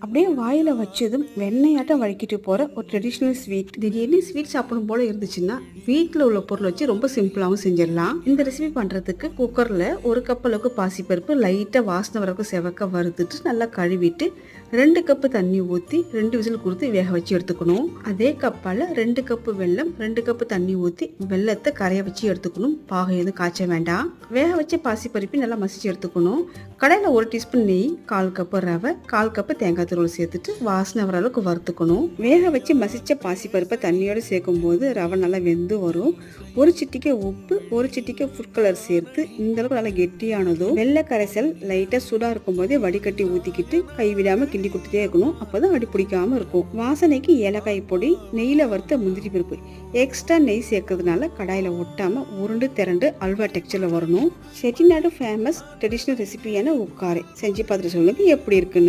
அப்படியே வாயில் வச்சதும் வெண்ணெயாட்டம் வழக்கிட்டு போகிற ஒரு ட்ரெடிஷ்னல் ஸ்வீட். திடீர்னு ஸ்வீட் சாப்பிடும் போல இருந்துச்சுன்னா வீட்டில் உள்ள பொருள் வச்சு ரொம்ப சிம்பிளாகவும் செஞ்சிடலாம். இந்த ரெசிபி பண்ணுறதுக்கு குக்கரில் 1 கப் அளவுக்கு பாசிப்பருப்பு லைட்டாக வாசனை வரவுக்கு செவக்க வறுத்துட்டு நல்லா கழுவிட்டு 2 கப்பு தண்ணி ஊற்றி 2 விசில் கொடுத்து வேக வச்சு எடுத்துக்கணும். அதே கப்பால் 2 கப்பு வெல்லம் 2 கப்பு தண்ணி ஊற்றி வெல்லத்தை கரைய வச்சு எடுத்துக்கணும். பாகம் எதுவும் காய்ச்ச வேண்டாம். வேக வச்சு பாசிப்பருப்பி நல்லா மசிச்சு எடுத்துக்கணும். கடையில் 1 டீஸ்பூன் நெய், 1/4 கப்பு ரவை, 1/4 கப்பு தேங்காய் துருவல் சேர்த்துட்டு வாசனை வர அளவுக்கு வறுத்துக்கணும். வேக வச்சு மசிச்ச பாசிப்பருப்பை தண்ணியோடு சேர்க்கும் போது ரவை நல்லா வெந்து வரும். 1 சிட்டிக்கை உப்பு, 1 சிட்டிக்கை ஃபுட் கலர் சேர்த்து இந்த அளவுக்கு நல்லா கெட்டியானதும் வெள்ளை கரைசல் லைட்டாக சூடாக இருக்கும் போதே வடிகட்டி ஊற்றிக்கிட்டு கைவிடாமல் கிண்டி கொடுத்துட்டே இருக்கணும். அப்போதான் அடி பிடிக்காம இருக்கும். வாசனைக்கு ஏலக்காய் பொடி, நெய்யில் வறுத்த முந்திரி பருப்பு, எக்ஸ்ட்ரா நெய் சேர்க்கறதுனால கடாயில் ஒட்டாமல் உருண்டு திரண்டு அல்வா டெக்ஸ்சரில் வரணும். செட்டிநாடு ஃபேமஸ் ட்ரெடிஷ்னல் ரெசிபியான உக்காரை செஞ்சு பார்த்துட்டு சொல்லுங்க எப்படி இருக்குன்னு.